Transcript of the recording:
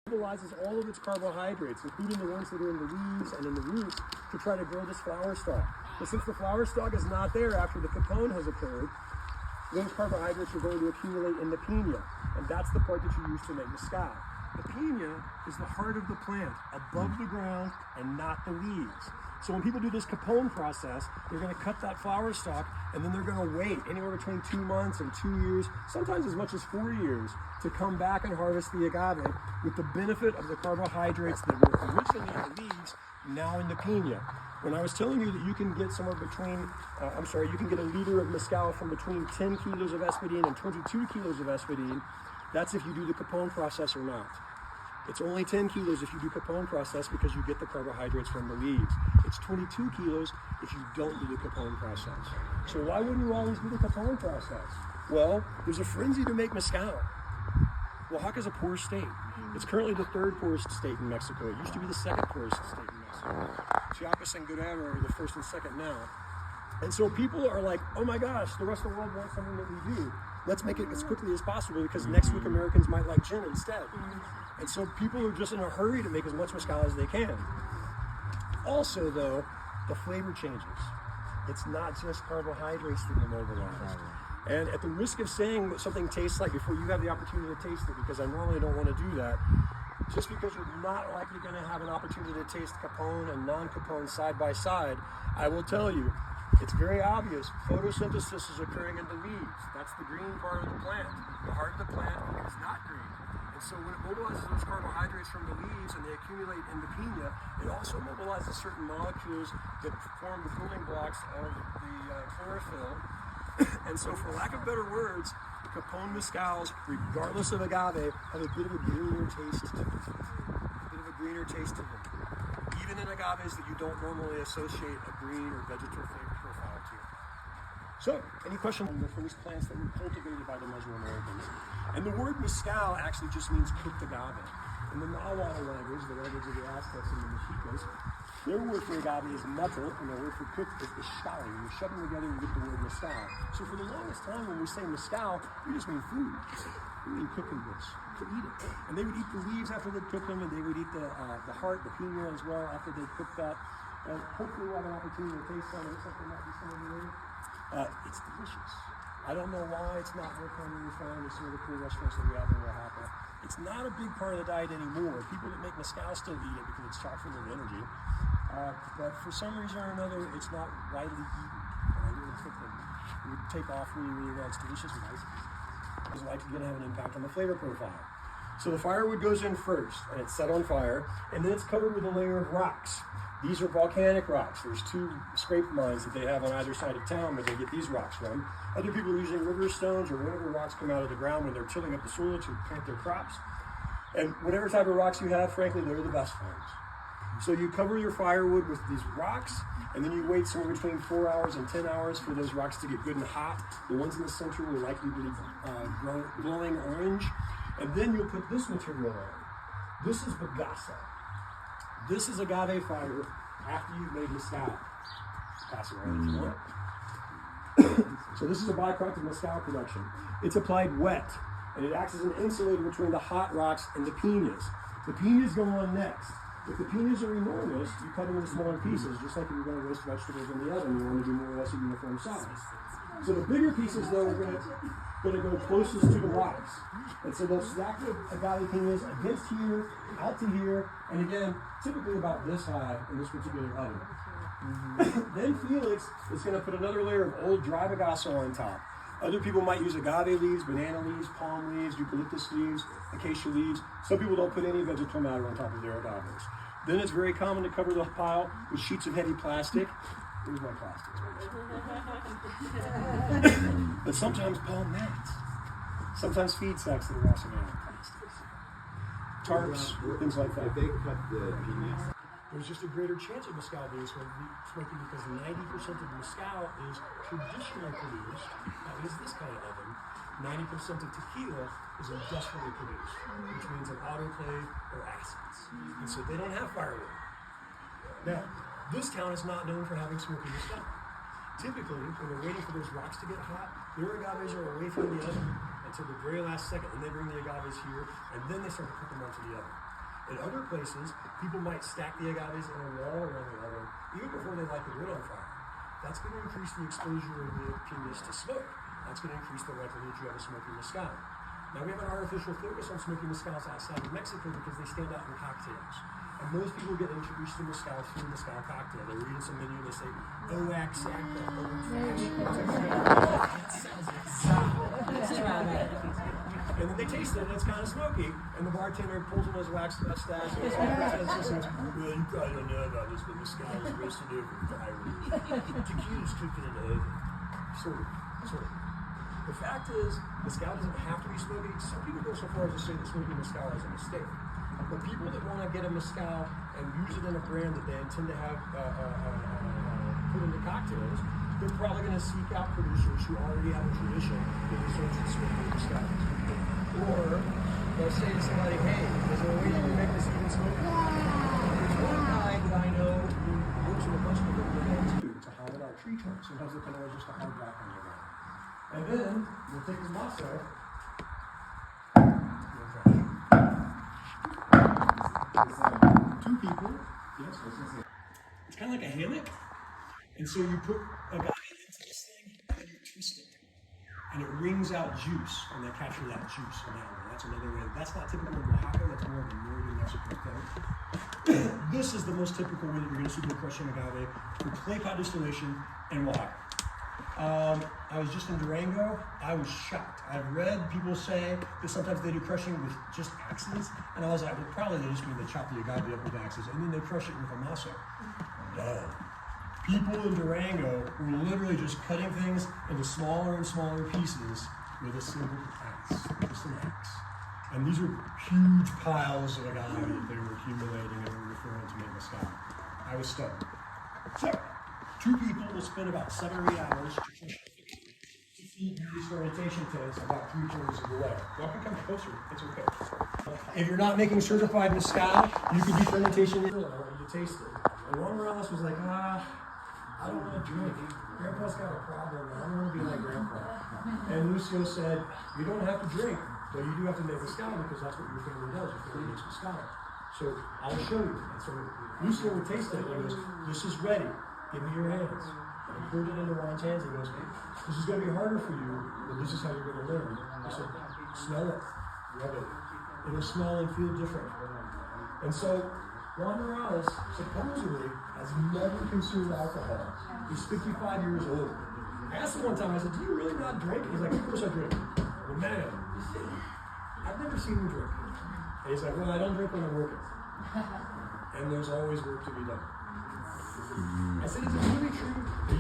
mobilizes all of its carbohydrates, including the ones that are in the leaves and in the roots, to try to grow this flower stalk. But since the flower stalk is not there after the capone has occurred, those carbohydrates are going to accumulate in the piña, and that's the part that you use to make mezcal. The piña is the heart of the plant, above the ground and not the leaves. So when people do this capone process, they're going to cut that flower stalk, and then they're going to wait anywhere between 2 months and 2 years, sometimes as much as 4 years, to come back and harvest the agave with the benefit of the carbohydrates that were originally in the leaves, now in the piña. When I was telling you that you can get somewhere between, you can get a liter of mezcal from between 10 kilos of espadín and 22 kilos of espadín. That's if you do the capone process or not. It's only 10 kilos if you do capone process because you get the carbohydrates from the leaves. It's 22 kilos if you don't do the capone process. So why wouldn't you always do the capone process? Well, there's a frenzy to make mezcal. Oaxaca is a poor state. It's currently the 3rd poorest state in Mexico. It used to be the 2nd poorest state in Mexico. Chiapas and Guerrero are the 1st and 2nd now. And so people are like, oh my gosh, the rest of the world wants something that we do. Let's make it as quickly as possible because next week Americans might like gin instead. And so people are just in a hurry to make as much mezcal as they can. Also though, the flavor changes. It's not just carbohydrates that are mobilized. And at the risk of saying what something tastes like before you have the opportunity to taste it, because I normally don't want to do that, just because you're not likely going to have an opportunity to taste capone and non-capone side by side, I will tell you, it's very obvious. Photosynthesis is occurring in the leaves. That's the green part of the plant. The heart of the plant is not green. And so when it mobilizes those carbohydrates from the leaves and they accumulate in the piña, it also mobilizes certain molecules that form the building blocks of the chlorophyll. And so for lack of better words, capone mezcals, regardless of agave, have a bit of a greener taste to them. Even in agaves that you don't normally associate a green or vegetal flavor profile to. So, any questions on the first plants that were cultivated by the Mesoamericans? And the word mezcal actually just means cooked agave. In the Nahuatl language, the language of the Aztecs and the Mexicas, their word for agave is metal, and their word for cooked is ishali. When you shove them together, you get the word mezcal. So for the longest time, when we say mezcal, we just mean food. We mean cooking this, to eat it. And they would eat the leaves after they'd cook them, and they would eat the heart, the piña as well, after they'd cooked that. And hopefully we'll have an opportunity to taste some of it. Something might be some of it. It's delicious. I don't know why it's not more commonly found in some of the cool restaurants that we have in Oaxaca. It's not a big part of the diet anymore. People that make mezcal still eat it because it's chock full of energy. But for some reason or another, it's not widely eaten. And I really think that it would take off really, really well. It's delicious and nice. It's likely going to have an impact on the flavor profile. So the firewood goes in first, and it's set on fire, and then it's covered with a layer of rocks. These are volcanic rocks. There's 2 scrape mines that they have on either side of town that they get these rocks from. Other people are using river stones or whatever rocks come out of the ground when they're tilling up the soil to plant their crops. And whatever type of rocks you have, frankly, they're the best ones. So you cover your firewood with these rocks, and then you wait somewhere between 4 hours and 10 hours for those rocks to get good and hot. The ones in the center will likely be glowing orange. And then you'll put this material on. This is bagasse. This is agave fiber after you've made mezcal. Pass it around if you want. So this is a byproduct of mezcal production. It's applied wet, and it acts as an insulator between the hot rocks and the piñas. The piñas go on next. If the piñas are enormous, you cut them into smaller pieces, just like if you're going to roast vegetables in the oven. You want to do more or less a uniform size. So the bigger pieces, though, are going to go closest to the rocks. And so they'll stack the agave piñas against here, out to here, and again, typically about this high in this particular oven. Then Felix is going to put another layer of old dry bagasse on top. Other people might use agave leaves, banana leaves, palm leaves, eucalyptus leaves, acacia leaves. Some people don't put any vegetal matter on top of their agaves. Then it's very common to cover the pile with sheets of heavy plastic. Here's my plastic. But sometimes palm mats. Sometimes feed sacks that are also made out of plastics. Tarps, things like that. If they cut the piñas, there's just a greater chance of mezcal being smoky because 90% of mezcal is traditionally produced, that is this kind of oven. 90% of tequila is industrially produced, which means an autoclave or acids. And so they don't have firewood. Now, this town is not known for having smoky mezcal. Typically, when they're waiting for those rocks to get hot, their agaves are away from the oven until the very last second, and they bring the agaves here, and then they start to put them onto the oven. In other places, people might stack the agaves in a wall around the oven, even before they light the wood on fire. That's going to increase the exposure of the pinas to smoke. That's going to increase the likelihood you have a smoky mezcal. Now, we have an artificial focus on smoky mezcals outside of Mexico because they stand out in cocktails. And most people get introduced to mezcal through mezcal cocktail. They read some menu and they say, Oaxaca, that sounds like and then they taste it and it's kind of smoky. And the bartender pulls on his wax mustache and says, well, you probably don't know about this, but mezcal is roasted over fire. Tequila's cooking in the oven. Sort of. The fact is, mezcal doesn't have to be smoky. Some people go so far as to say that smoking mezcal is a mistake. But people that want to get a mezcal and use it in a brand that they intend to have put into cocktails, they're probably going to seek out producers who already have a tradition in the sorts of smoking mezcals. Or they'll say to somebody, hey, is there a way you can make this even smoky? There's one guy that I know who works with a bunch of different brands too to highlight our tree trunks. Sometimes they can always just a hard back on the ground. And then we'll take the maso. Two people. Yes, it's kind of like a hammock. And so you put a guy into this thing and you twist it. And it wrings out juice, and they capture that juice in that way. That's another way. That's not typical in Oaxaca, that's more of a northern Mexico thing. This is the most typical way that you're going to see people crushing agave for clay pot distillation in Oaxaca. I was just in Durango. I was shocked. I've read people say that sometimes they do crushing with just axes, and I was like, well, probably they just mean they chop the agave up with axes, and then they crush it with a maso. No. People in Durango were literally just cutting things into smaller and smaller pieces with a single axe, just an axe. And these are huge piles of agave that they were accumulating and were referring to make mezcal. I was stunned. So, two people will spend about 7 or 8 hours to feed these fermentation tanks about 3/4 of the way. Y'all can come closer, it's okay. If you're not making certified mezcal, you can do fermentation in it, you taste it. And Juan Morales was like, I don't want to drink. Grandpa's got a problem, and I don't want to be like Grandpa. And Lucio said, you don't have to drink, but you do have to make mezcal because that's what your family does. Your family makes mezcal. So I'll show you. And so Lucio would taste it, and he goes, this is ready. Give me your hands. And he poured it into Juan's hands, and he goes, this is going to be harder for you, but this is how you're going to learn. I said, smell it. Rub it. It'll smell and feel different. And so Juan Morales supposedly has never consumed alcohol. He's 55 years old. I asked him one time, I said, do you really not drink? He's like, of course I drink. Well, man, I've never seen him drink. And he's like, well, I don't drink when I'm working. And there's always work to be done. I said, is it